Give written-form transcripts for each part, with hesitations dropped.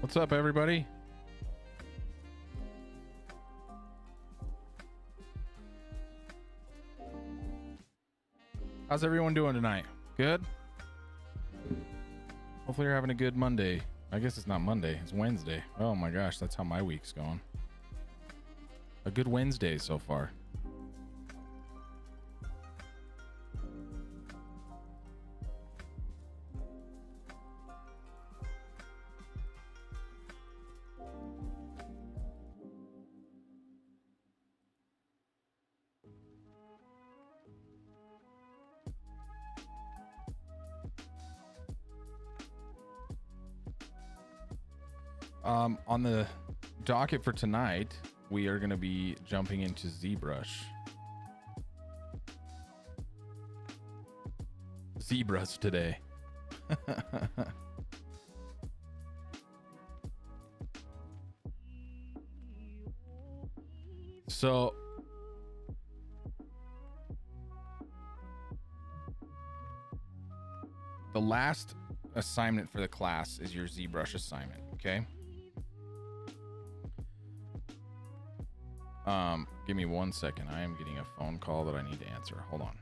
What's up, everybody? How's everyone doing tonight? Good? Hopefully you're having a good Monday. I guess it's not Monday, it's Wednesday. Oh my gosh, that's how my week's going. A good Wednesday so far. On the docket for tonight, we are going to be jumping into ZBrush. ZBrush today. So the last assignment for the class is your ZBrush assignment, okay? Give me 1 second. I am getting a phone call that I need to answer. Hold on.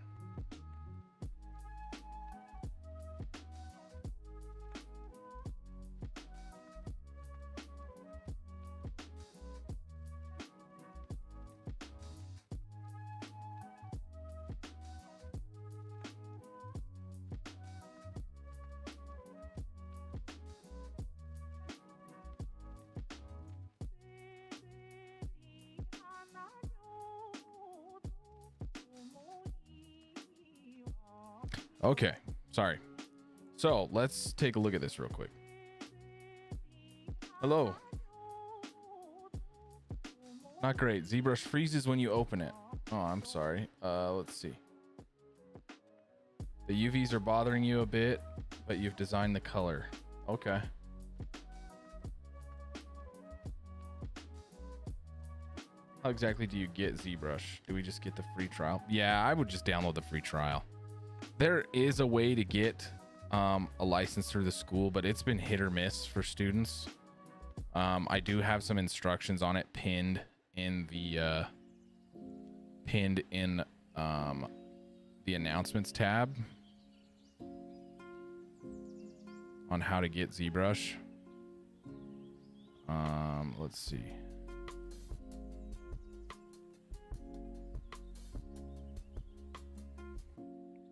Okay, sorry. So let's take a look at this real quick. Hello. Not great. ZBrush freezes when you open it. Oh, I'm sorry. Let's see. The UVs are bothering you a bit, but you've designed the color. Okay. How exactly do you get ZBrush? Do we just get the free trial? Yeah, I would just download the free trial. There is a way to get a license through the school, but it's been hit or miss for students. I do have some instructions on it pinned in the announcements tab on how to get ZBrush. Let's see.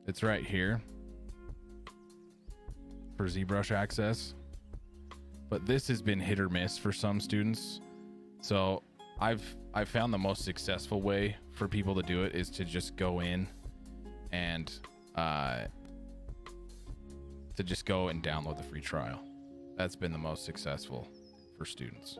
It's right here for ZBrush access, but this has been hit or miss for some students. So I've found the most successful way for people to do it is to just go in and download the free trial. That's been the most successful for students.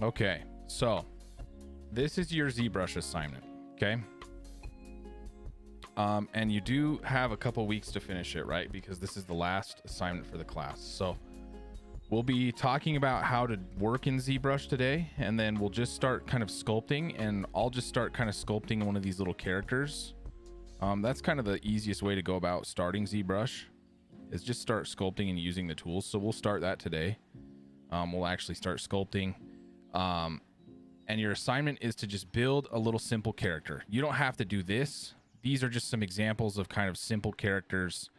Okay, so this is your ZBrush assignment, okay? And you do have a couple weeks to finish it, right? Because this is the last assignment for the class. So we'll be talking about how to work in ZBrush today, and then we'll just start kind of sculpting, and I'll just start kind of sculpting one of these little characters. That's kind of the easiest way to go about starting ZBrush, is just start sculpting and using the tools. So we'll start that today. We'll actually start sculpting. And your assignment is to just build a little simple character. You don't have to do this. These are just some examples of kind of simple characters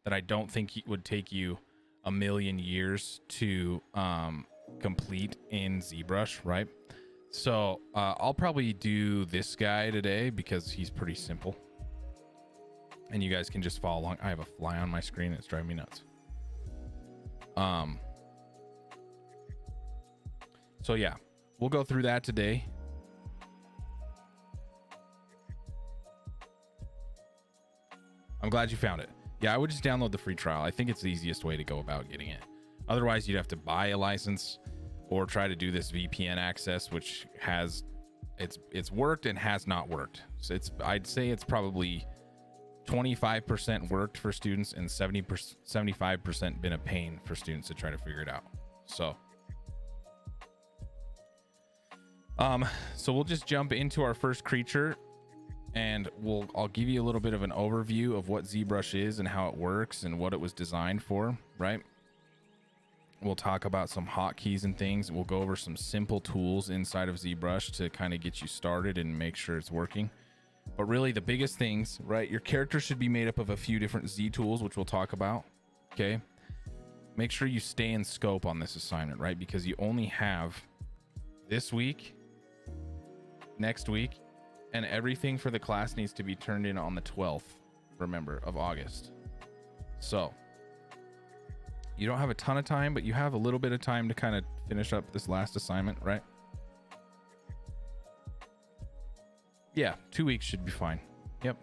that I don't think it would take you a million years to complete in ZBrush, right? So I'll probably do this guy today because he's pretty simple. And you guys can just follow along. I have a fly on my screen. It's driving me nuts. So yeah, we'll go through that today. I'm glad you found it. Yeah, I would just download the free trial. I think it's the easiest way to go about getting it. Otherwise, you'd have to buy a license or try to do this VPN access, which has it's worked and has not worked. So I'd say it's probably 25% worked for students and 75% been a pain for students to try to figure it out. So So we'll just jump into our first creature, and I'll give you a little bit of an overview of what ZBrush is and how it works and what it was designed for, right? We'll talk about some hotkeys and things. We'll go over some simple tools inside of ZBrush to kind of get you started and make sure it's working. But really the biggest things, right? Your character should be made up of a few different Z tools, which we'll talk about. Okay. Make sure you stay in scope on this assignment, right? Because you only have this week, next week, and everything for the class needs to be turned in on the 12th, remember, of August. So you don't have a ton of time, but you have a little bit of time to kind of finish up this last assignment, right? Yeah, 2 weeks should be fine. Yep.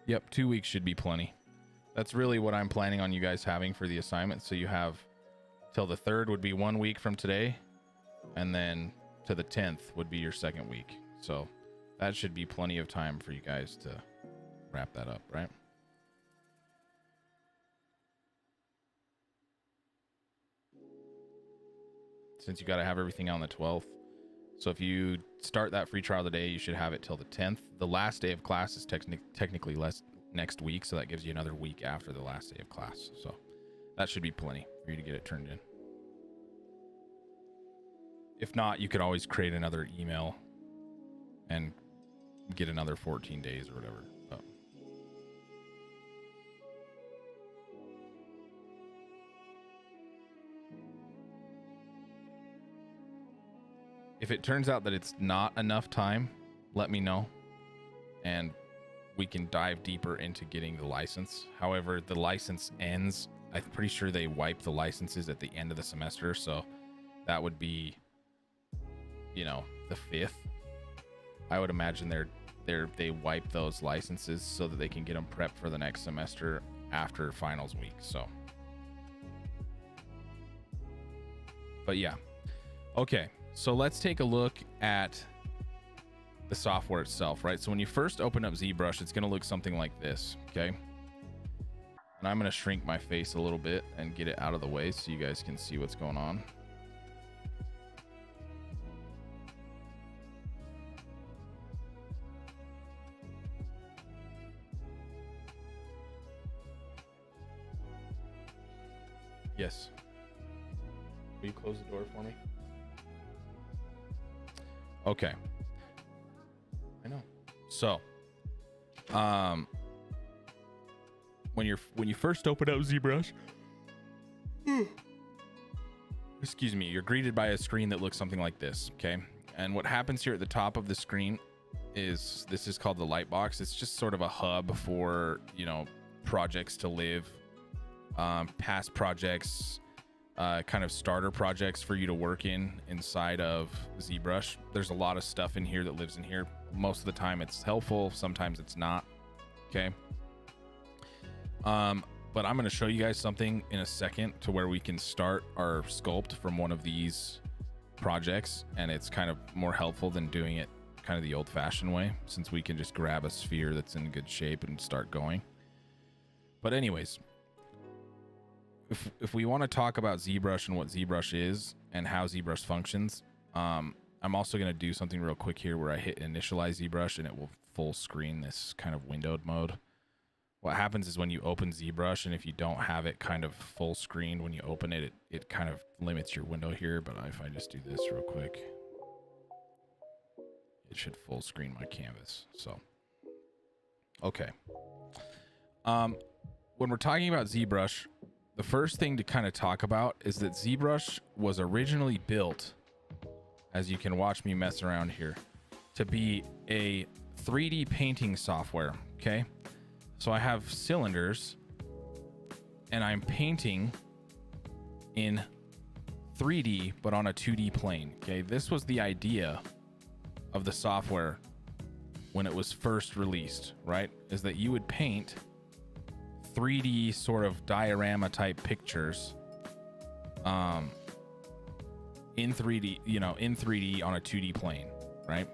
Yep, 2 weeks should be plenty. That's really what I'm planning on you guys having for the assignment. So you have till the 3rd would be 1 week from today, and then to the 10th would be your second week. So that should be plenty of time for you guys to wrap that up, right? Since you got to have everything on the 12th. So if you start that free trial today, you should have it till the 10th. The last day of class is technically next week, so that gives you another week after the last day of class. So that should be plenty for you to get it turned in. If not, you could always create another email and get another 14 days or whatever. But if it turns out that it's not enough time, let me know and we can dive deeper into getting the license. However, the license ends, I'm pretty sure they wipe the licenses at the end of the semester, so that would be, you know, the 5th. I would imagine they wipe those licenses so that they can get them prepped for the next semester after finals week. So, but yeah, okay. So let's take a look at the software itself, right? So when you first open up ZBrush, it's going to look something like this, okay? And I'm going to shrink my face a little bit and get it out of the way so you guys can see what's going on. Yes. Will you close the door for me? Okay. I know. So, when you first open up ZBrush, excuse me, you're greeted by a screen that looks something like this, okay? And what happens here at the top of the screen is this is called the light box. It's just sort of a hub for, you know, projects to live, past projects, kind of starter projects for you to work inside of ZBrush. There's a lot of stuff in here that lives in here. Most of the time it's helpful, sometimes it's not, okay? But I'm going to show you guys something in a second to where we can start our sculpt from one of these projects, and it's kind of more helpful than doing it kind of the old-fashioned way, since we can just grab a sphere that's in good shape and start going. But anyways, if we want to talk about ZBrush and what ZBrush is and how ZBrush functions, I'm also going to do something real quick here where I hit initialize ZBrush and it will full screen this kind of windowed mode. What happens is when you open ZBrush, and if you don't have it kind of full screened when you open it, it kind of limits your window here. But if I just do this real quick, it should full screen my canvas. So, okay. When we're talking about ZBrush, the first thing to kind of talk about is that ZBrush was originally built, as you can watch me mess around here, to be a 3D painting software, okay? So I have cylinders and I'm painting in 3D, but on a 2D plane, okay? This was the idea of the software when it was first released, right? Is that you would paint 3D sort of diorama type pictures in 3D, you know, in 3D on a 2D plane, right?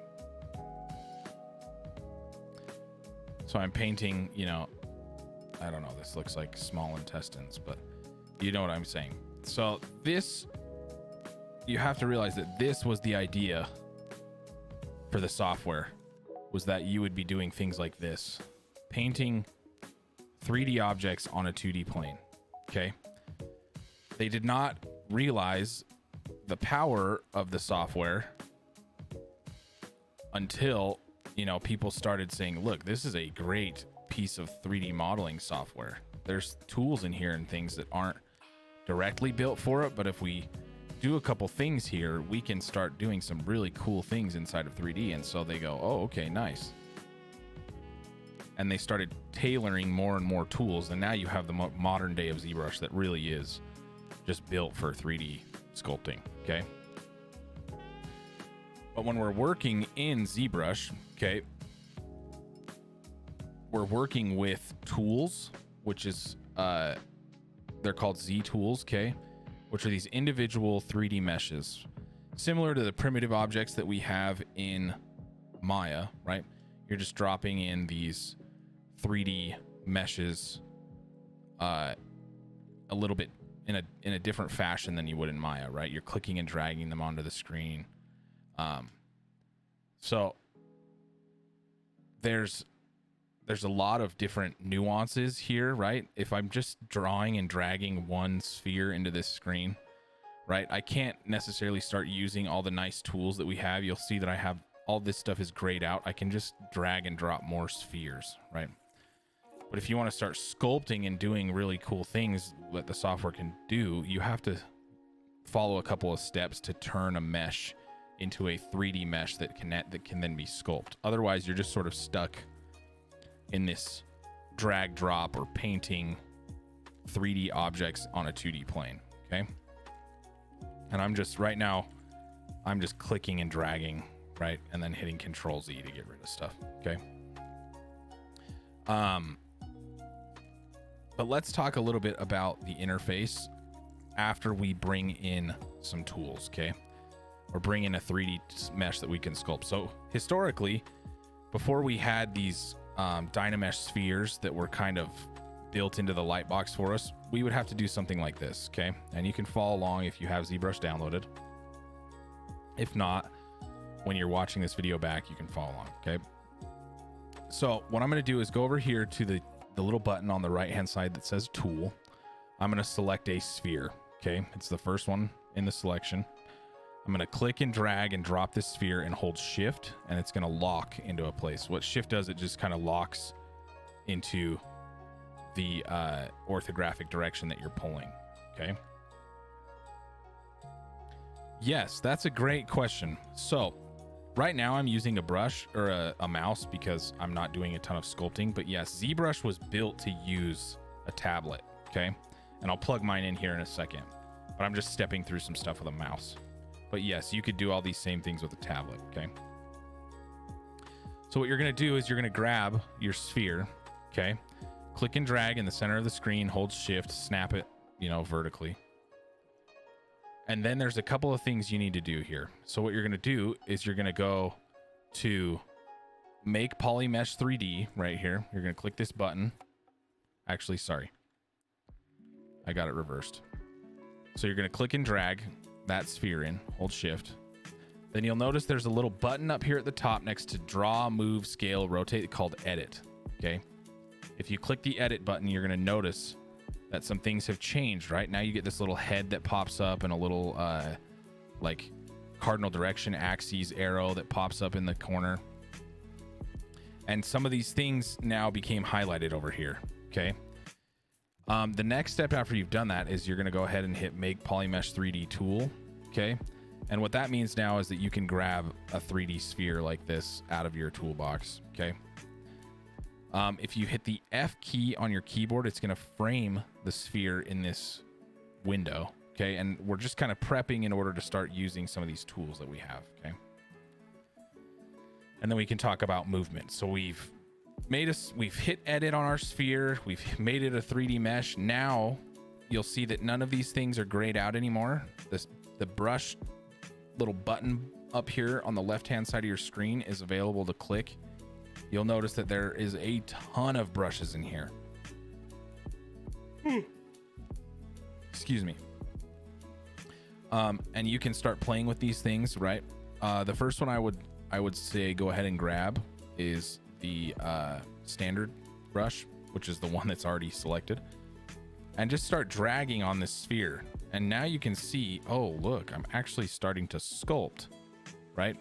So I'm painting, you know, I don't know, this looks like small intestines, but you know what I'm saying. So this, you have to realize that this was the idea for the software, was that you would be doing things like this, painting 3D objects on a 2D plane. Okay. They did not realize the power of the software until, you know, people started saying, look, this is a great piece of 3D modeling software. There's tools in here and things that aren't directly built for it, but if we do a couple things here, we can start doing some really cool things inside of 3D. And so they go, oh, okay, nice. And they started tailoring more and more tools, and now you have the modern day of ZBrush that really is just built for 3D sculpting. Okay. But when we're working in ZBrush, okay, we're working with tools, which is they're called Z tools, okay, which are these individual 3D meshes, similar to the primitive objects that we have in Maya, right? You're just dropping in these 3D meshes a little bit in a different fashion than you would in Maya, right? You're clicking and dragging them onto the screen. So there's a lot of different nuances here, right? If I'm just drawing and dragging one sphere into this screen, right, I can't necessarily start using all the nice tools that we have. You'll see that I have all this stuff is grayed out. I can just drag and drop more spheres, right? But if you want to start sculpting and doing really cool things that the software can do, you have to follow a couple of steps to turn a mesh into a 3D mesh that can then be sculpted. Otherwise, you're just sort of stuck in this drag drop or painting 3D objects on a 2D plane. Okay. And I'm just right now, I'm just clicking and dragging, right? And then hitting Control Z to get rid of stuff. Okay. But let's talk a little bit about the interface after we bring in some tools. Okay. Or bring in a 3D mesh that we can sculpt. So historically, before we had these Dynamesh spheres that were kind of built into the light box for us, we would have to do something like this. Okay. And you can follow along if you have ZBrush downloaded. If not, when you're watching this video back, you can follow along. Okay. So what I'm going to do is go over here to the little button on the right hand side that says tool. I'm going to select a sphere. Okay. It's the first one in the selection. I'm going to click and drag and drop this sphere and hold shift, and it's going to lock into a place. What shift does, it just kind of locks into the orthographic direction that you're pulling. Okay. Yes, that's a great question. So right now I'm using a brush or a mouse because I'm not doing a ton of sculpting, but yes, ZBrush was built to use a tablet. Okay. And I'll plug mine in here in a second, but I'm just stepping through some stuff with a mouse. But yes, you could do all these same things with a tablet. Okay. So what you're going to do is you're going to grab your sphere. Okay. Click and drag in the center of the screen, hold shift, snap it, you know, vertically. And then there's a couple of things you need to do here. So what you're going to do is you're going to go to make polymesh 3D right here. You're going to click this button. Actually, sorry, I got it reversed. So you're going to click and drag that sphere in, hold shift. Then you'll notice there's a little button up here at the top next to draw, move, scale, rotate called edit. Okay. If you click the edit button, you're going to notice that some things have changed, right? Now you get this little head that pops up and a little like cardinal direction axis arrow that pops up in the corner. And some of these things now became highlighted over here. Okay. The next step after you've done that is you're going to go ahead and hit make polymesh 3D tool. Okay. And what that means now is that you can grab a 3D sphere like this out of your toolbox. Okay. If you hit the F key on your keyboard, it's going to frame the sphere in this window. Okay. And we're just kind of prepping in order to start using some of these tools that we have. Okay. And then we can talk about movement. So we've hit edit on our sphere. We've made it a 3D mesh. Now you'll see that none of these things are grayed out anymore. The brush little button up here on the left-hand side of your screen is available to click you'll notice that there is a ton of brushes in here. Excuse me. And you can start playing with these things, right? The first one I would say go ahead and grab is the standard brush, which is the one that's already selected, and just start dragging on this sphere. And now you can see, oh, look, I'm actually starting to sculpt, right?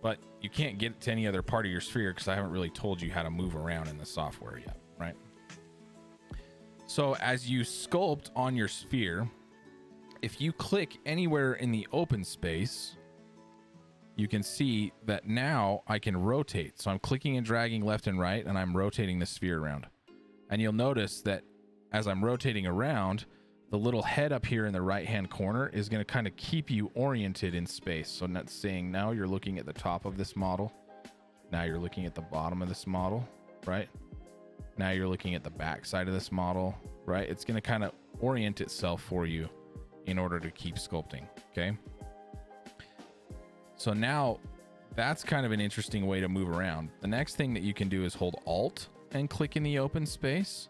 But you can't get to any other part of your sphere because I haven't really told you how to move around in the software yet, right? So as you sculpt on your sphere, if you click anywhere in the open space, you can see that now I can rotate. So I'm clicking and dragging left and right, and I'm rotating the sphere around. And you'll notice that as I'm rotating around, the little head up here in the right-hand corner is going to kind of keep you oriented in space. So not saying now you're looking at the top of this model. Now you're looking at the bottom of this model, right? Now you're looking at the back side of this model, right? It's going to kind of orient itself for you in order to keep sculpting, okay? So now that's kind of an interesting way to move around. The next thing that you can do is hold Alt and click in the open space.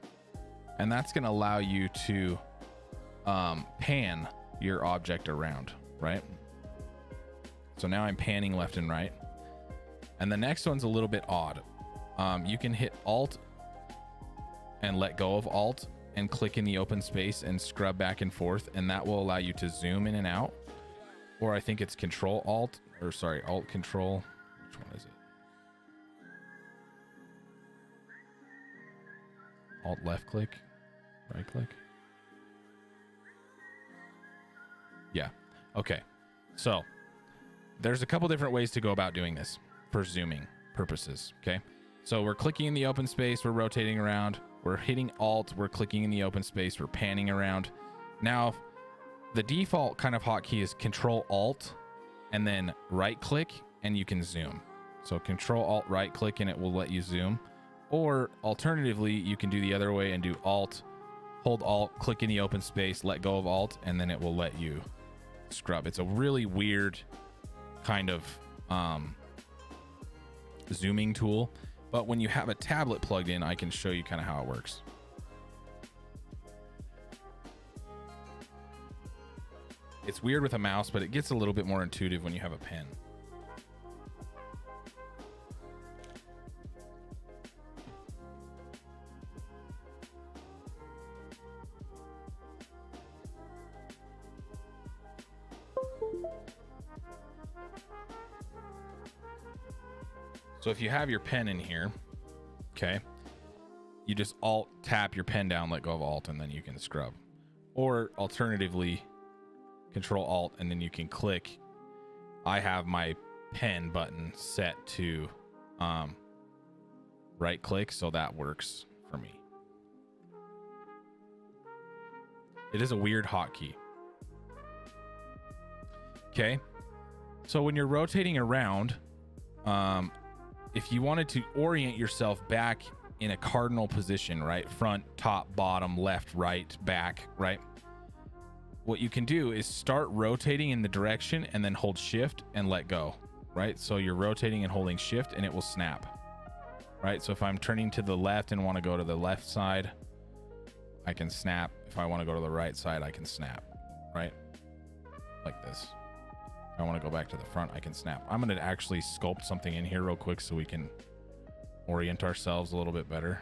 And that's going to allow you to pan your object around, right? So now I'm panning left and right. And the next one's a little bit odd. You can hit Alt and let go of Alt and click in the open space and scrub back and forth, and that will allow you to zoom in and out. Or I think it's Alt Control. Which one is it? Alt left click, right click. Yeah. Okay. So there's a couple different ways to go about doing this for zooming purposes. Okay. So we're clicking in the open space. We're rotating around. We're hitting Alt. We're clicking in the open space. We're panning around. Now, the default kind of hotkey is Control Alt and then right click, and you can zoom. So Control Alt right click and it will let you zoom. Or alternatively, you can do the other way and do Alt, hold Alt, click in the open space, let go of Alt, and then it will let you scrub. It's a really weird kind of zooming tool, but when you have a tablet plugged in, I can show you kind of how it works. It's weird with a mouse, but it gets a little bit more intuitive when you have a pen. So if you have your pen in here, okay, you just Alt tap your pen down, let go of Alt, and then you can scrub. Or alternatively, Control Alt, and then you can click. I have my pen button set to right click, so that works for me. It is a weird hotkey. Okay, so when you're rotating around, if you wanted to orient yourself back in a cardinal position, right? Front, top, bottom, left, right, back, right? What you can do is start rotating in the direction and then hold Shift and let go, right? So you're rotating and holding Shift and it will snap, right? So if I'm turning to the left and want to go to the left side, I can snap. If I want to go to the right side, I can snap, right? Like this. If I want to go back to the front, I can snap. I'm going to actually sculpt something in here real quick so we can orient ourselves a little bit better.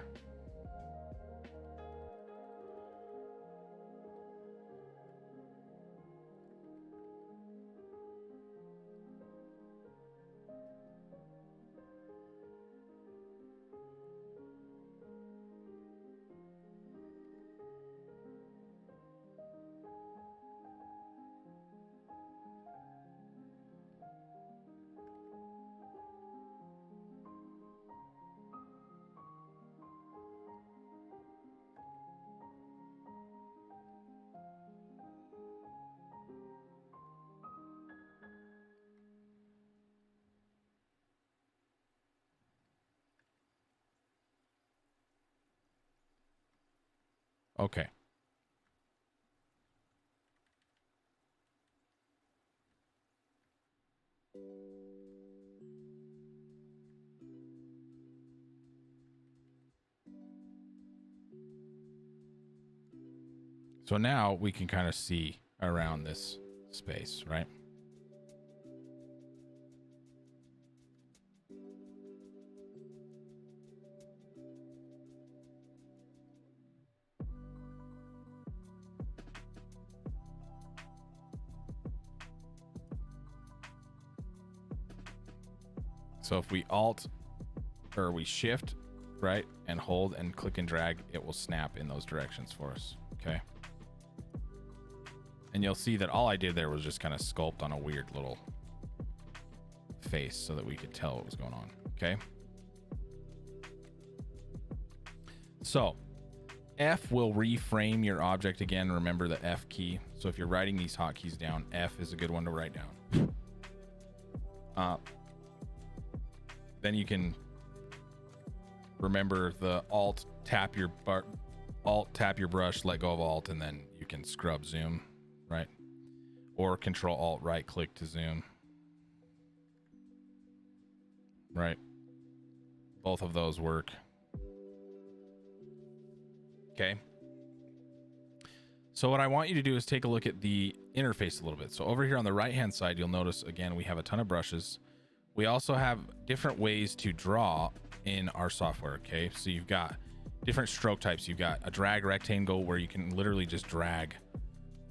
Okay. So now we can kind of see around this space, right? So if we alt or we shift, right, and hold and click and drag, it will snap in those directions for us. Okay. And you'll see that all I did there was just kind of sculpt on a weird little face so that we could tell what was going on. Okay. So F will reframe your object again. Remember the F key. So if you're writing these hotkeys down, F is a good one to write down. Then you can remember the alt tap your brush, let go of alt, and then you can scrub zoom, right? Or control alt right click to zoom, right? Both of those work. Okay. So what I want you to do is take a look at the interface a little bit. So over here on the right hand side, you'll notice again we have a ton of brushes. We also have different ways to draw in our software. Okay, so you've got different stroke types. You've got a drag rectangle where you can literally just drag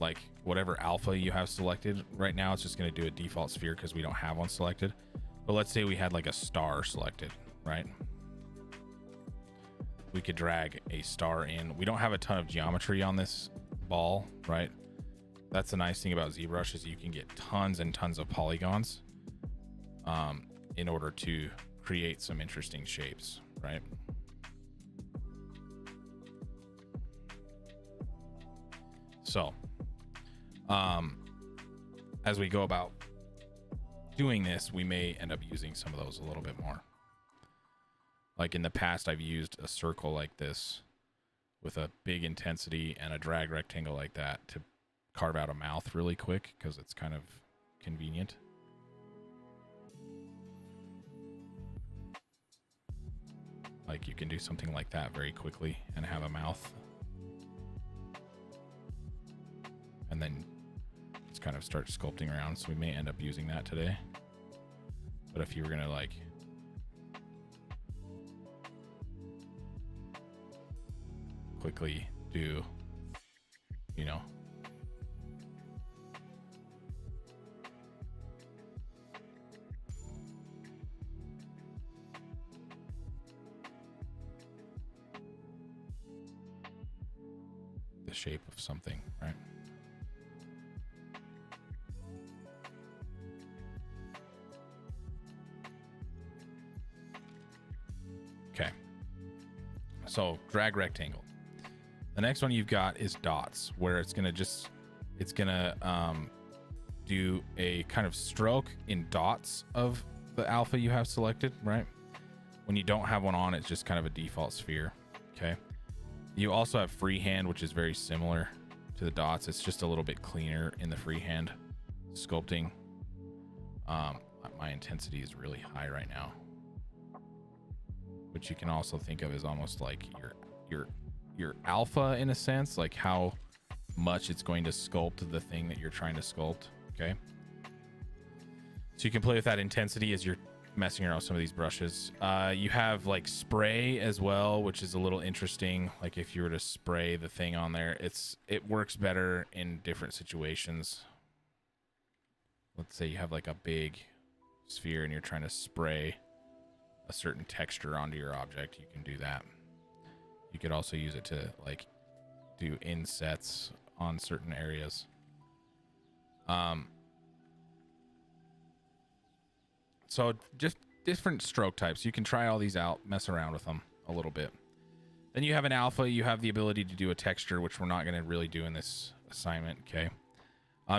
like whatever alpha you have selected. Right now it's just going to do a default sphere because we don't have one selected. But let's say we had like a star selected, right? We could drag a star in. We don't have a ton of geometry on this ball, right? That's the nice thing about ZBrush is you can get tons and tons of polygons in order to create some interesting shapes, right? So as we go about doing this, we may end up using some of those a little bit more. Like in the past, I've used a circle like this with a big intensity and a drag rectangle like that to carve out a mouth really quick because it's kind of convenient. Like you can do something like that very quickly and have a mouth. And then just kind of start sculpting around. So we may end up using that today. But if you were going to like quickly do, you know, the shape of something, right? Okay. So drag rectangle. The next one you've got is dots, where it's gonna do a kind of stroke in dots of the alpha you have selected, right? When you don't have one on, it's just kind of a default sphere. Okay. You also have freehand, which is very similar to the dots. It's just a little bit cleaner in the freehand sculpting. My intensity is really high right now, which you can also think of as almost like your alpha in a sense, like how much it's going to sculpt the thing that you're trying to sculpt. Okay. So you can play with that intensity as you're messing around with some of these brushes. You have like spray as well, which is a little interesting. Like if you were to spray the thing on there, it works better in different situations. Let's say you have like a big sphere and you're trying to spray a certain texture onto your object. You can do that. You could also use it to like do insets on certain areas. So just different stroke types. You can try all these out, mess around with them a little bit. Then you have an alpha. You have the ability to do a texture, which we're not going to really do in this assignment. Okay.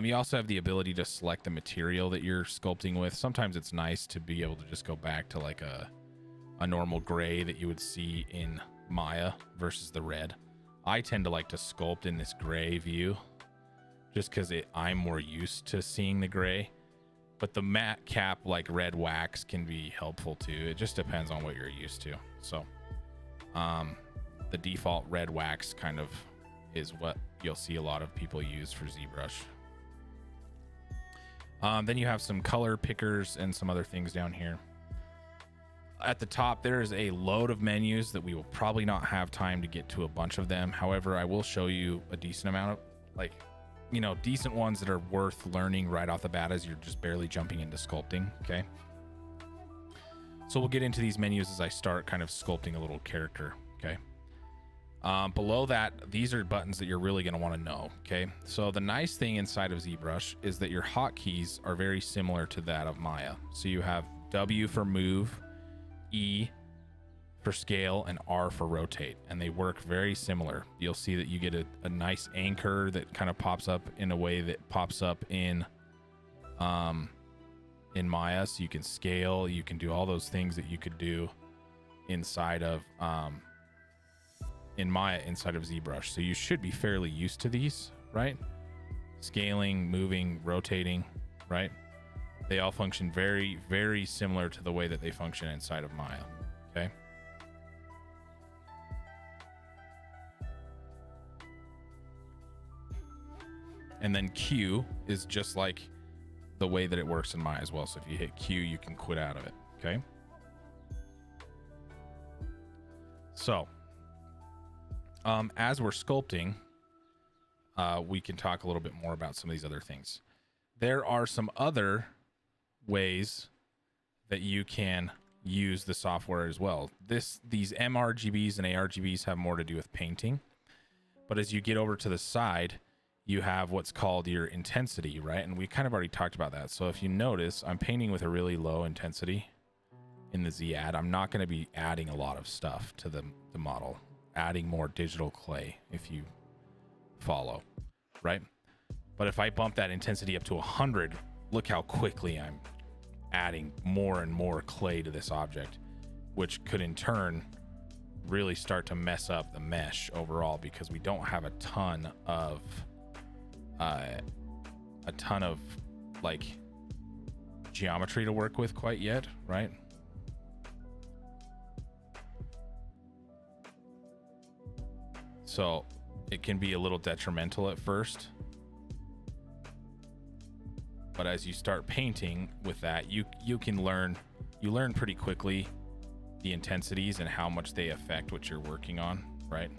You also have the ability to select the material that you're sculpting with. Sometimes it's nice to be able to just go back to like a normal gray that you would see in Maya versus the red. I tend to like to sculpt in this gray view just because I'm more used to seeing the gray. But the matte cap like red wax can be helpful too. It just depends on what you're used to. So the default red wax kind of is what you'll see a lot of people use for ZBrush. Then you have some color pickers and some other things down here. At the top, there is a load of menus that we will probably not have time to get to a bunch of them. However, I will show you a decent amount of, like, you know, decent ones that are worth learning right off the bat as you're just barely jumping into sculpting. Okay. So we'll get into these menus as I start kind of sculpting a little character. Okay. Below that, these are buttons that you're really going to want to know. Okay. So the nice thing inside of ZBrush is that your hotkeys are very similar to that of Maya. So you have W for move, E for scale, and R for rotate, and they work very similar. You'll see that you get a nice anchor that kind of pops up in a way that pops up in Maya, so you can scale, you can do all those things that you could do inside of in Maya inside of ZBrush. So you should be fairly used to these, right? Scaling, moving, rotating, right? They all function very, very similar to the way that they function inside of Maya. Okay. And then Q is just like the way that it works in Maya as well. So if you hit Q, you can quit out of it. Okay. So as we're sculpting, we can talk a little bit more about some of these other things. There are some other ways that you can use the software as well. These mRGBs and ARGBs have more to do with painting, but as you get over to the side, you have what's called your intensity, right? And we kind of already talked about that. So if you notice, I'm painting with a really low intensity in the Z add. I'm not going to be adding a lot of stuff to the model, adding more digital clay, if you follow, right? But if I bump that intensity up to 100, look how quickly I'm adding more and more clay to this object, which could in turn really start to mess up the mesh overall, because we don't have a ton of like geometry to work with quite yet, right? So it can be a little detrimental at first, but as you start painting with that, you learn pretty quickly the intensities and how much they affect what you're working on, right?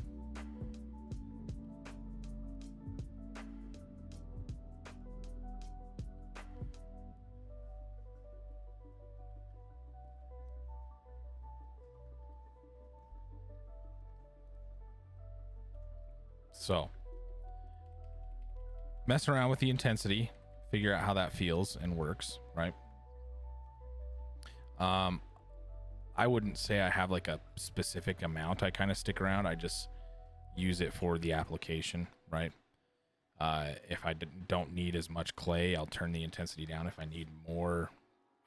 So mess around with the intensity, figure out how that feels and works, right? I wouldn't say I have like a specific amount I kind of stick around. I just use it for the application, right? If I don't need as much clay, I'll turn the intensity down. If I need more,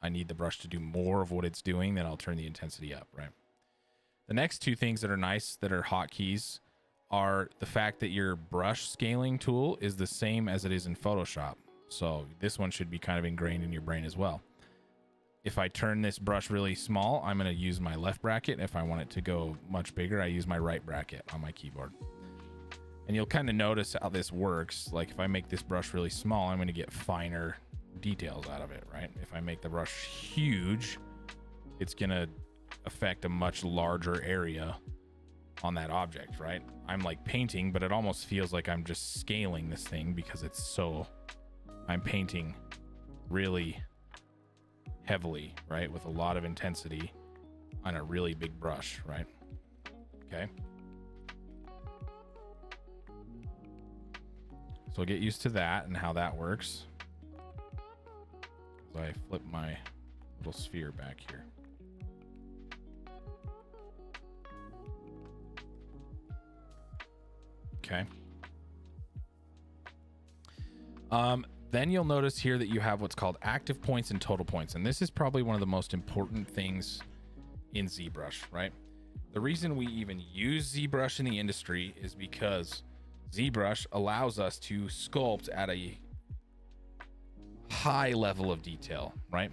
I need the brush to do more of what it's doing, then I'll turn the intensity up, right? The next two things that are nice that are hotkeys are the fact that your brush scaling tool is the same as it is in Photoshop. So this one should be kind of ingrained in your brain as well. If I turn this brush really small, I'm going to use my left bracket. If I want it to go much bigger, I use my right bracket on my keyboard. And you'll kind of notice how this works. Like if I make this brush really small, I'm going to get finer details out of it, right? If I make the brush huge, it's going to affect a much larger area on that object, right? I'm like painting, but it almost feels like I'm just scaling this thing because I'm painting really heavily, right? With a lot of intensity on a really big brush, right? Okay. So get used to that and how that works. As I flip my little sphere back here. Okay. Then you'll notice here that you have what's called active points and total points. And this is probably one of the most important things in ZBrush, right? The reason we even use ZBrush in the industry is because ZBrush allows us to sculpt at a high level of detail, right?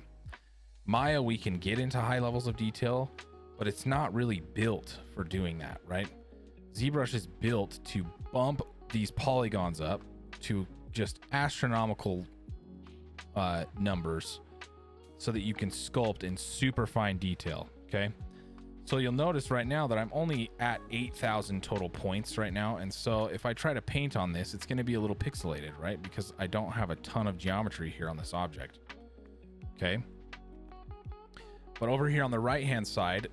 Maya, we can get into high levels of detail, but it's not really built for doing that, right? ZBrush is built to bump these polygons up to just astronomical numbers so that you can sculpt in super fine detail. Okay, so you'll notice right now that I'm only at 8,000 total points right now, and so if I try to paint on this, it's going to be a little pixelated, right? Because I don't have a ton of geometry here on this object. Okay, but over here on the right hand side,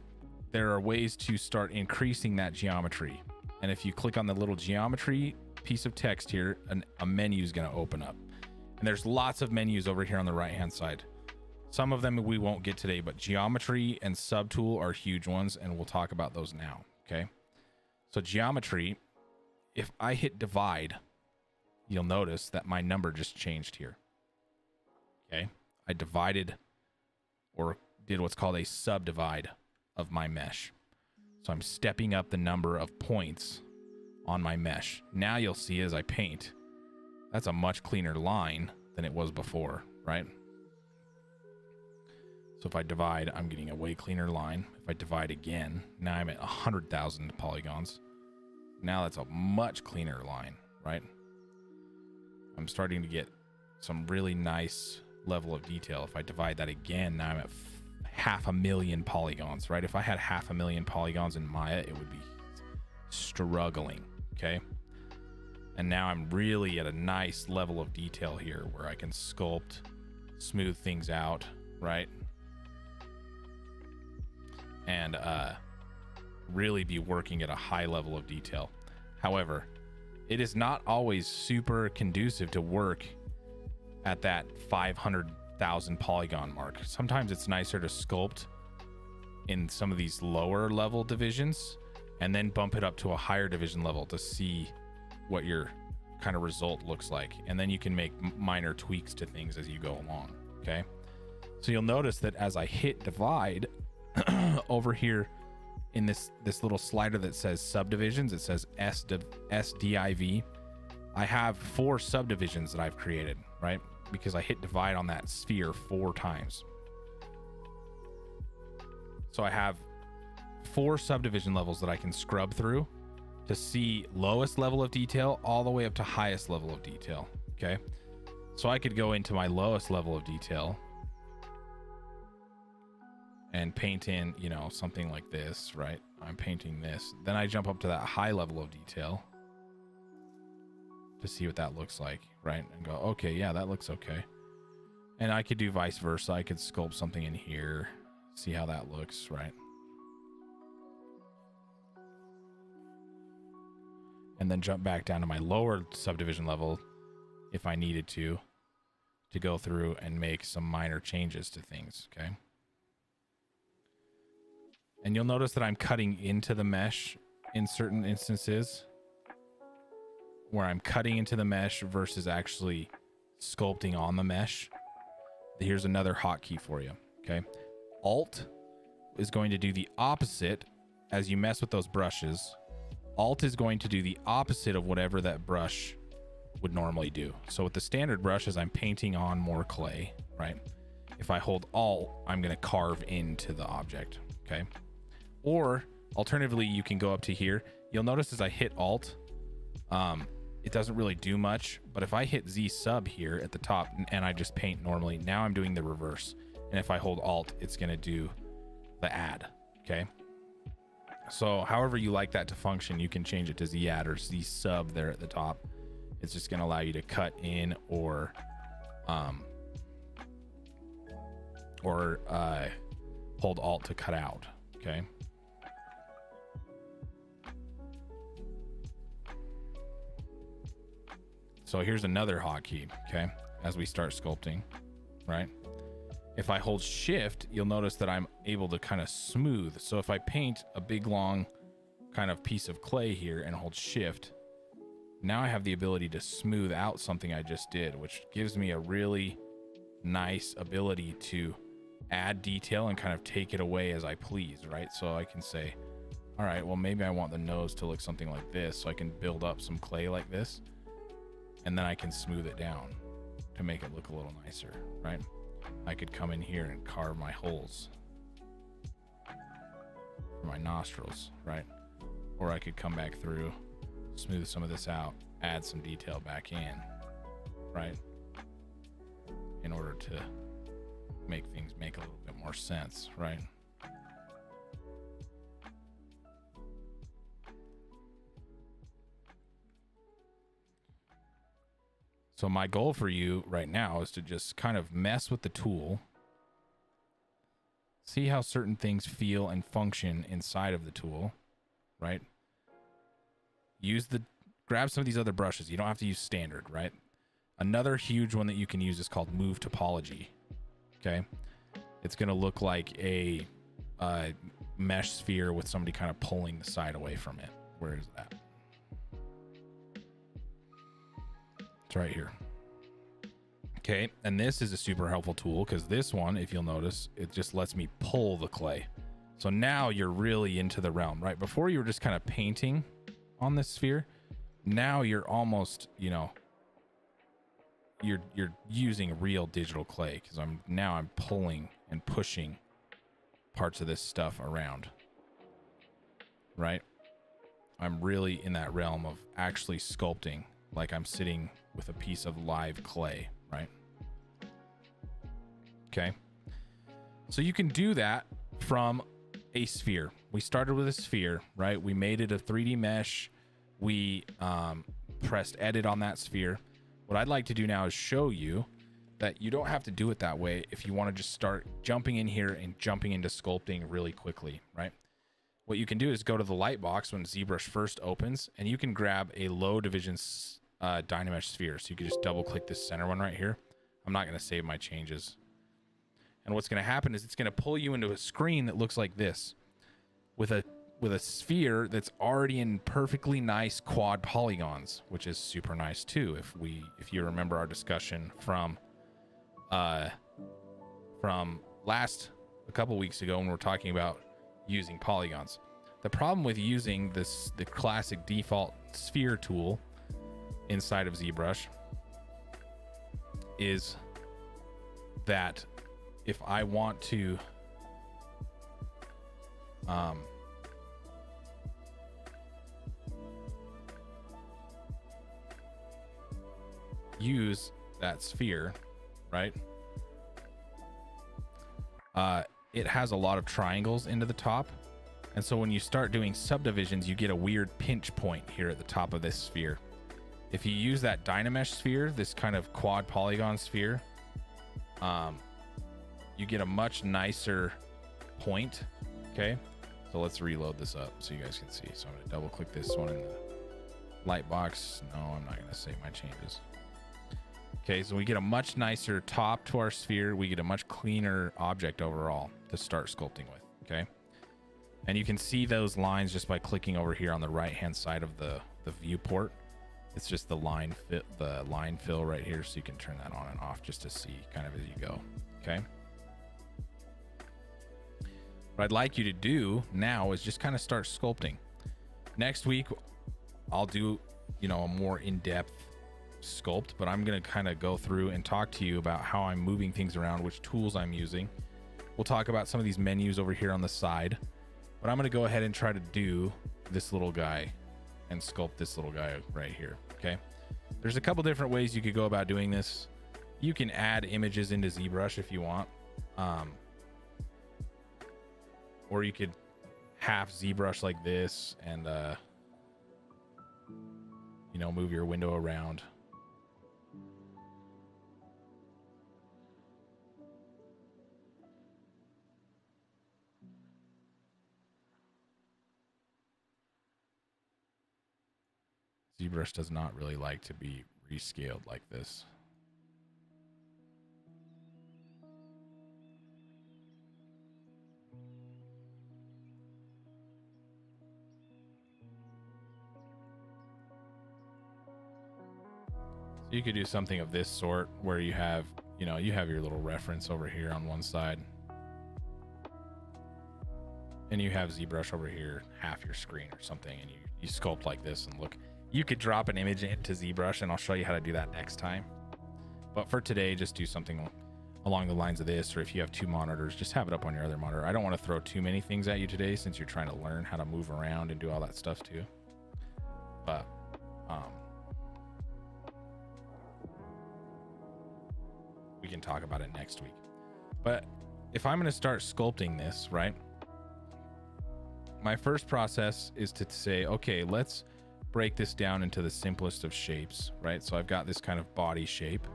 there are ways to start increasing that geometry. And if you click on the little geometry piece of text here, a menu is going to open up. And there's lots of menus over here on the right hand side. Some of them we won't get today, but geometry and subtool are huge ones, and we'll talk about those now. Okay, so geometry, if I hit divide, you'll notice that my number just changed here. Okay, I divided or did what's called a subdivide of my mesh. So I'm stepping up the number of points on my mesh. Now you'll see as I paint, that's a much cleaner line than it was before, right? So if I divide, I'm getting a way cleaner line. If I divide again, now I'm at 100,000 polygons. Now that's a much cleaner line, right? I'm starting to get some really nice level of detail. If I divide that again, now I'm at 500,000 polygons, right? If I had 500,000 polygons in Maya, it would be struggling, okay? And now I'm really at a nice level of detail here where I can sculpt, smooth things out, right? And really be working at a high level of detail. However, it is not always super conducive to work at that 500,000 polygon mark. Sometimes it's nicer to sculpt in some of these lower level divisions and then bump it up to a higher division level to see what your kind of result looks like. And then you can make minor tweaks to things as you go along. Okay, so you'll notice that as I hit divide over here in this little slider that says subdivisions, it says SDIV. I have 4 subdivisions that I've created, right? Because I hit divide on that sphere 4 times. So I have 4 subdivision levels that I can scrub through to see lowest level of detail all the way up to highest level of detail. Okay, so I could go into my lowest level of detail and paint in, you know, something like this, right? I'm painting this. Then I jump up to that high level of detail to see what that looks like, right? And go, okay, yeah, that looks okay. And I could do vice versa. I could sculpt something in here, see how that looks, right? And then jump back down to my lower subdivision level if I needed to go through and make some minor changes to things, okay? And you'll notice that I'm cutting into the mesh in certain instances where I'm cutting into the mesh versus actually sculpting on the mesh. Here's another hotkey for you, okay? Alt is going to do the opposite as you mess with those brushes. Alt is going to do the opposite of whatever that brush would normally do. So with the standard brushes, I'm painting on more clay, right? If I hold Alt, I'm going to carve into the object, okay? Or alternatively, you can go up to here. You'll notice as I hit Alt, it doesn't really do much, but if I hit Z sub here at the top and I just paint normally, now I'm doing the reverse. And if I hold Alt, it's going to do the add, okay? So however you like that to function, you can change it to Z add or Z sub there at the top. It's just going to allow you to cut in or hold Alt to cut out, okay? So here's another hotkey, okay, as we start sculpting, right? If I hold shift, you'll notice that I'm able to kind of smooth. So if I paint a big long kind of piece of clay here and hold shift, now I have the ability to smooth out something I just did, which gives me a really nice ability to add detail and kind of take it away as I please, right? So I can say, all right, well, maybe I want the nose to look something like this. So I can build up some clay like this, and then I can smooth it down to make it look a little nicer, right? I could come in here and carve my holes for my nostrils, right? Or I could come back through, smooth some of this out, add some detail back in, right? In order to make things make a little bit more sense, right? So my goal for you right now is to just kind of mess with the tool, see how certain things feel and function inside of the tool, right? Grab some of these other brushes. You don't have to use standard, right? Another huge one that you can use is called move topology. Okay. It's going to look like a mesh sphere with somebody kind of pulling the side away from it. Where is that? It's right here. Okay. And this is a super helpful tool because this one, if you'll notice, it just lets me pull the clay. So now you're really into the realm, right? Before you were just kind of painting on this sphere. Now you're almost, you know, you're using real digital clay because I'm pulling and pushing parts of this stuff around, right? I'm really in that realm of actually sculpting, like I'm sitting with a piece of live clay, right? Okay. So you can do that from a sphere. We started with a sphere, right? We made it a 3D mesh. We pressed edit on that sphere. What I'd like to do now is show you that you don't have to do it that way if you want to just start jumping in here and jumping into sculpting really quickly, right? What you can do is go to the light box when ZBrush first opens, and you can grab a low division Dynamesh sphere. So you can just double click this center one right here. I'm not going to save my changes. And what's going to happen is it's going to pull you into a screen that looks like this with a sphere that's already in perfectly nice quad polygons, which is super nice too. If you remember our discussion from a couple weeks ago when we're talking about using polygons. The problem with using the classic default sphere tool inside of ZBrush is that if I want to use that sphere, right? It has a lot of triangles into the top. And so when you start doing subdivisions, you get a weird pinch point here at the top of this sphere. If you use that Dynamesh sphere, this kind of quad polygon sphere, you get a much nicer point. Okay. So let's reload this up so you guys can see. So I'm going to double click this one in the light box. No, I'm not going to save my changes. Okay, so we get a much nicer top to our sphere. We get a much cleaner object overall to start sculpting with, okay? And you can see those lines just by clicking over here on the right-hand side of the viewport. It's just the line fill right here, so you can turn that on and off just to see kind of as you go, okay? What I'd like you to do now is just kind of start sculpting. Next week, I'll do, you know, a more in-depth sculpt, but I'm going to kind of go through and talk to you about how I'm moving things around, which tools I'm using. We'll talk about some of these menus over here on the side, but I'm going to go ahead and try to do this little guy and sculpt this little guy right here. Okay. There's a couple different ways you could go about doing this. You can add images into ZBrush if you want. Or you could half ZBrush like this and, you know, move your window around. ZBrush does not really like to be rescaled like this. So you could do something of this sort where you have, you know, you have your little reference over here on one side. And you have ZBrush over here, half your screen or something, and you sculpt like this and look. You could drop an image into ZBrush, and I'll show you how to do that next time. But for today, just do something along the lines of this, or if you have two monitors, just have it up on your other monitor. I don't want to throw too many things at you today since you're trying to learn how to move around and do all that stuff too. But can talk about it next week. But if I'm going to start sculpting this, right, my first process is to say, okay, let's break this down into the simplest of shapes, right? So I've got this kind of body shape.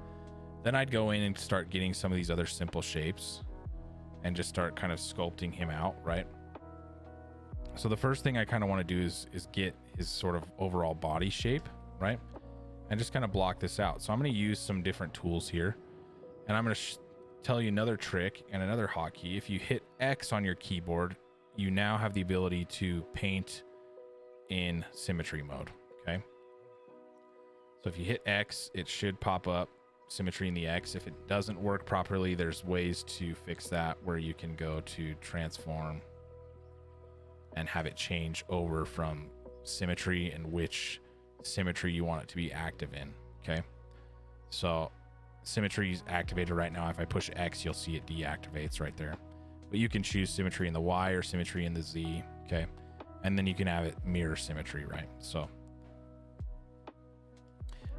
Then I'd go in and start getting some of these other simple shapes and just start kind of sculpting him out, right? So the first thing I kind of want to do is get his sort of overall body shape, right? And just kind of block this out. So I'm going to use some different tools here, and I'm going to tell you another trick and another hotkey. If you hit X on your keyboard, you now have the ability to paint in symmetry mode. Okay. So if you hit X, it should pop up symmetry in the X. If it doesn't work properly, there's ways to fix that where you can go to transform and have it change over from symmetry and which symmetry you want it to be active in. Okay. So symmetry is activated right now. If I push X, you'll see it deactivates right there. But you can choose symmetry in the Y or symmetry in the Z. Okay. And then you can have it mirror symmetry, right? So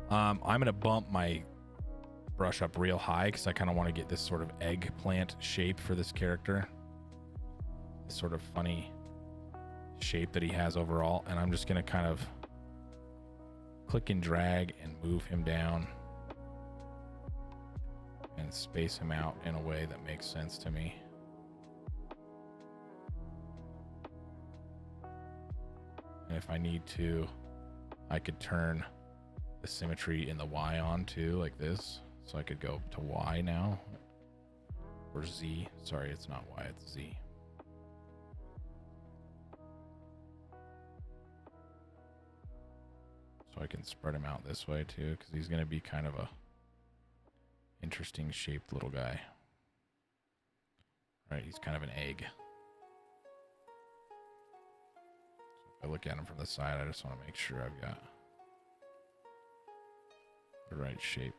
I'm going to bump my brush up real high because I kind of want to get this sort of eggplant shape for this character. This sort of funny shape that he has overall. And I'm just going to kind of click and drag and move him down and space him out in a way that makes sense to me. And if I need to, I could turn the symmetry in the Y on too, like this. So I could go to Y now, or Z. Sorry, it's not Y, it's Z. So I can spread him out this way too, because he's going to be kind of a interesting shaped little guy. Right, he's kind of an egg. If I look at him from the side, I just want to make sure I've got the right shape.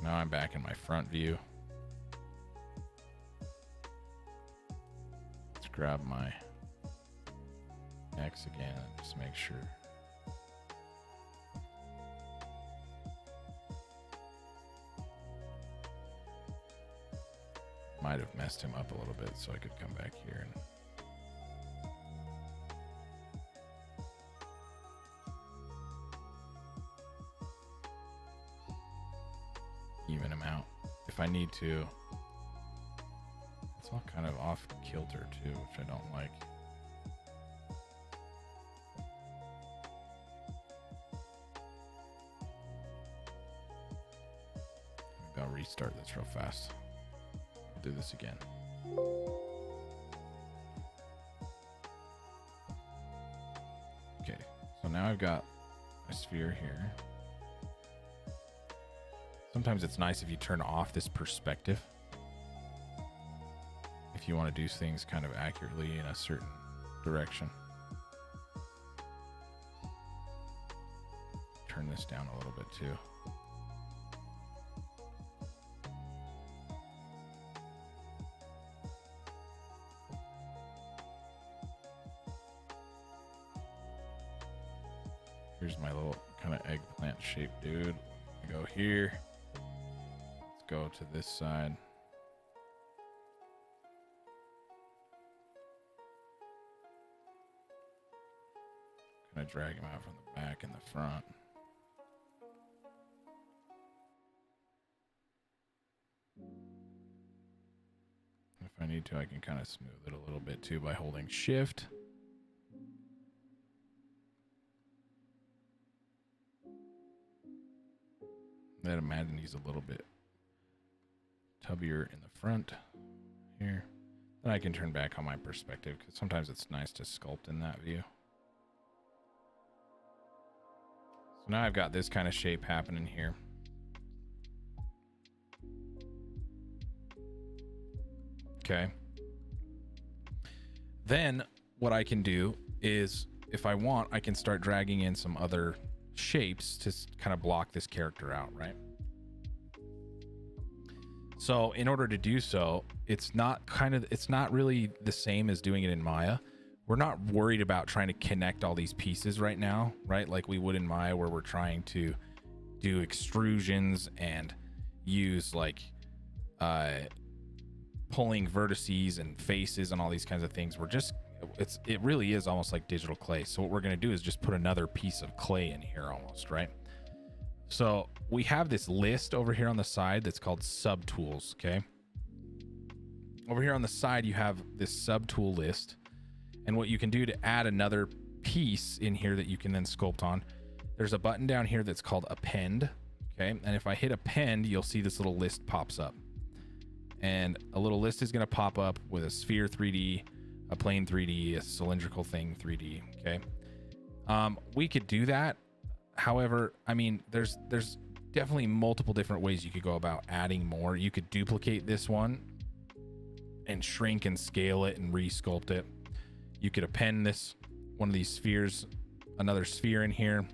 Now I'm back in my front view. Let's grab my X again and just make sure. Might have messed him up a little bit, so I could come back here and even him out if I need to. It's all kind of off kilter too, which I don't like. Maybe I'll restart this real fast. I'll do this again. Okay, so now I've got my sphere here. Sometimes it's nice if you turn off this perspective, if you want to do things kind of accurately in a certain direction. Turn this down a little bit too. Here's my little kind of eggplant shaped dude. I go here. Go to this side. Kind of drag him out from the back and the front. If I need to, I can kind of smooth it a little bit too by holding Shift. I'd imagine he's a little bit tubbier in the front here. Then I can turn back on my perspective because sometimes it's nice to sculpt in that view. So now I've got this kind of shape happening here. Okay. Then what I can do is if I want, I can start dragging in some other shapes to kind of block this character out, right? So in order to do so, it's not really the same as doing it in Maya. We're not worried about trying to connect all these pieces right now, right? Like we would in Maya, where we're trying to do extrusions and use like pulling vertices and faces and all these kinds of things. It really is almost like digital clay. So what we're going to do is just put another piece of clay in here almost, right? So we have this list over here on the side that's called subtools, okay? Over here on the side, you have this subtool list. And what you can do to add another piece in here that you can then sculpt on, there's a button down here that's called append, okay? And if I hit append, you'll see this little list pops up. And a little list is going to pop up with a sphere 3D, a plane 3D, a cylindrical thing 3D, okay? We could do that. However, I mean, there's definitely multiple different ways you could go about adding more. You could duplicate this one and shrink and scale it and re-sculpt it. You could append this, one of these spheres, another sphere in here,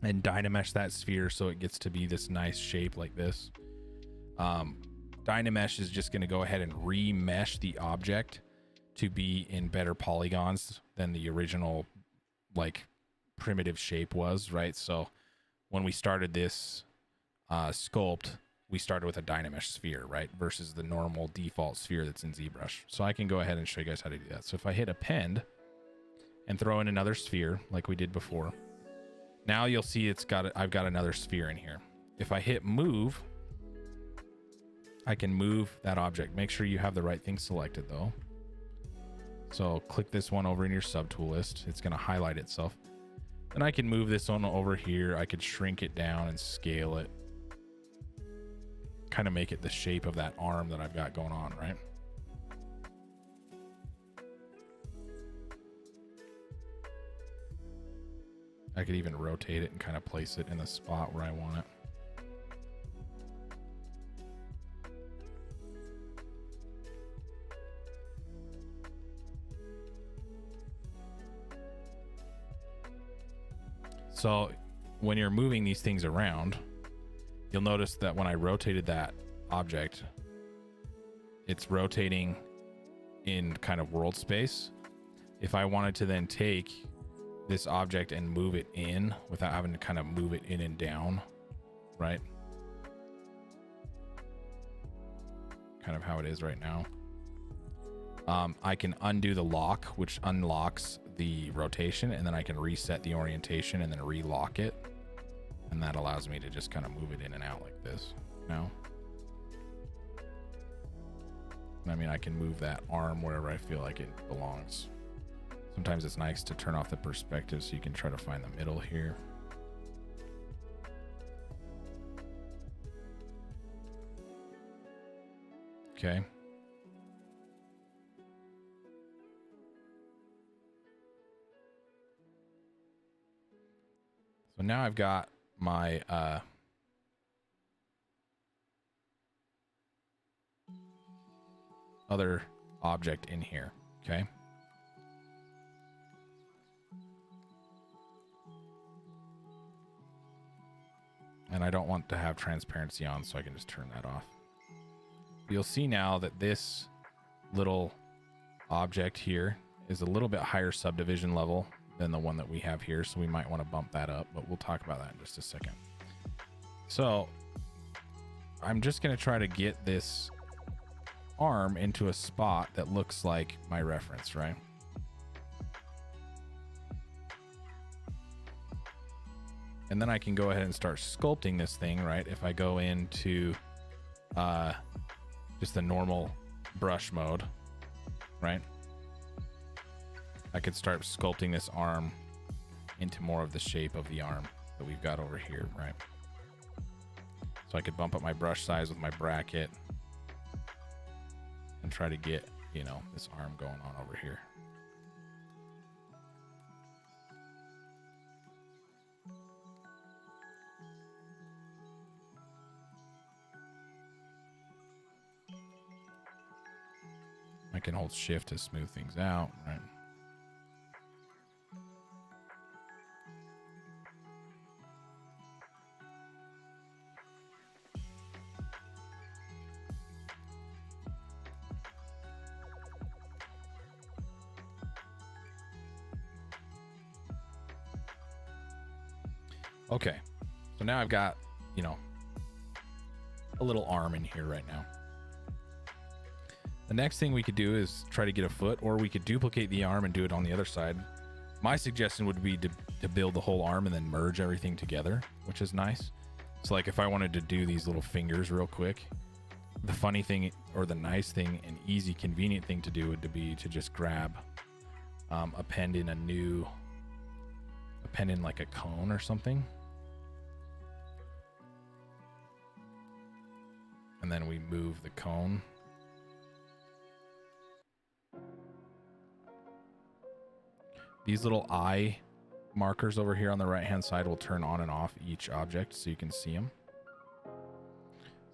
and dynamesh that sphere so it gets to be this nice shape like this. Dynamesh is just going to go ahead and remesh the object to be in better polygons than the original like primitive shape was, right? So when we started this sculpt, we started with a dynamesh sphere, right? Versus the normal default sphere that's in ZBrush. So I can go ahead and show you guys how to do that. So if I hit append and throw in another sphere like we did before, now you'll see I've got another sphere in here. If I hit move, I can move that object. Make sure you have the right thing selected though. So click this one over in your subtool list. It's going to highlight itself. Then I can move this one over here. I could shrink it down and scale it. Kind of make it the shape of that arm that I've got going on, right? I could even rotate it and kind of place it in the spot where I want it. So when you're moving these things around, you'll notice that when I rotated that object, it's rotating in kind of world space. If I wanted to then take this object and move it in without having to kind of move it in and down, right? Kind of how it is right now. I can undo the lock, which unlocks the rotation, and then I can reset the orientation and then relock it. And that allows me to just kind of move it in and out like this now. I mean, I can move that arm wherever I feel like it belongs. Sometimes it's nice to turn off the perspective so you can try to find the middle here. Okay. So now I've got my other object in here, okay? And I don't want to have transparency on, so I can just turn that off. You'll see now that this little object here is a little bit higher subdivision level than the one that we have here, so we might want to bump that up, but we'll talk about that in just a second. So I'm just going to try to get this arm into a spot that looks like my reference, right? And then I can go ahead and start sculpting this thing, right? If I go into just the normal brush mode, right? I could start sculpting this arm into more of the shape of the arm that we've got over here, right? So I could bump up my brush size with my bracket and try to get, you know, this arm going on over here. I can hold shift to smooth things out, right? Okay, so now I've got, you know, a little arm in here right now. The next thing we could do is try to get a foot, or we could duplicate the arm and do it on the other side. My suggestion would be to build the whole arm and then merge everything together, which is nice. So like if I wanted to do these little fingers real quick, the funny thing, or the nice thing and easy, convenient thing to do would be to just grab, append in like a cone or something. And then we move the cone. These little eye markers over here on the right hand side will turn on and off each object so you can see them.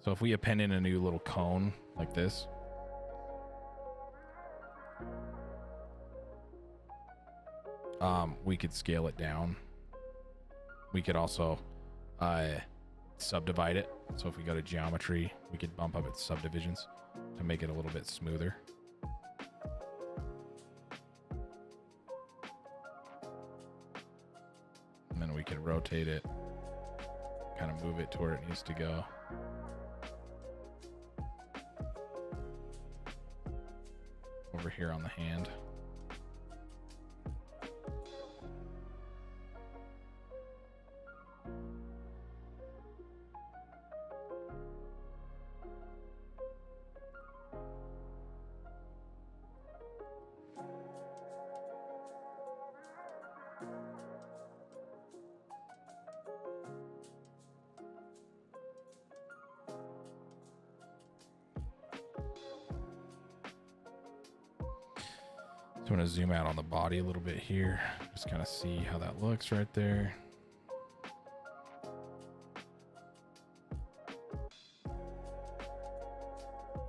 So if we append in a new little cone like this, we could scale it down. We could also subdivide it. So if we go to geometry, we could bump up its subdivisions to make it a little bit smoother. And then we can rotate it, kind of move it to where it needs to go. Over here on the hand. I'm going to zoom out on the body a little bit here. Just kind of see how that looks right there.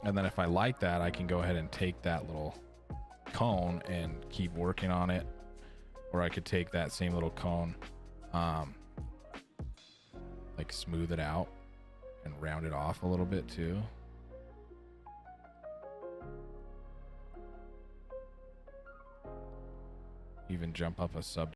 And then if I like that, I can go ahead and take that little cone and keep working on it. Or I could take that same little cone, like smooth it out and round it off a little bit too. Even jump up a sub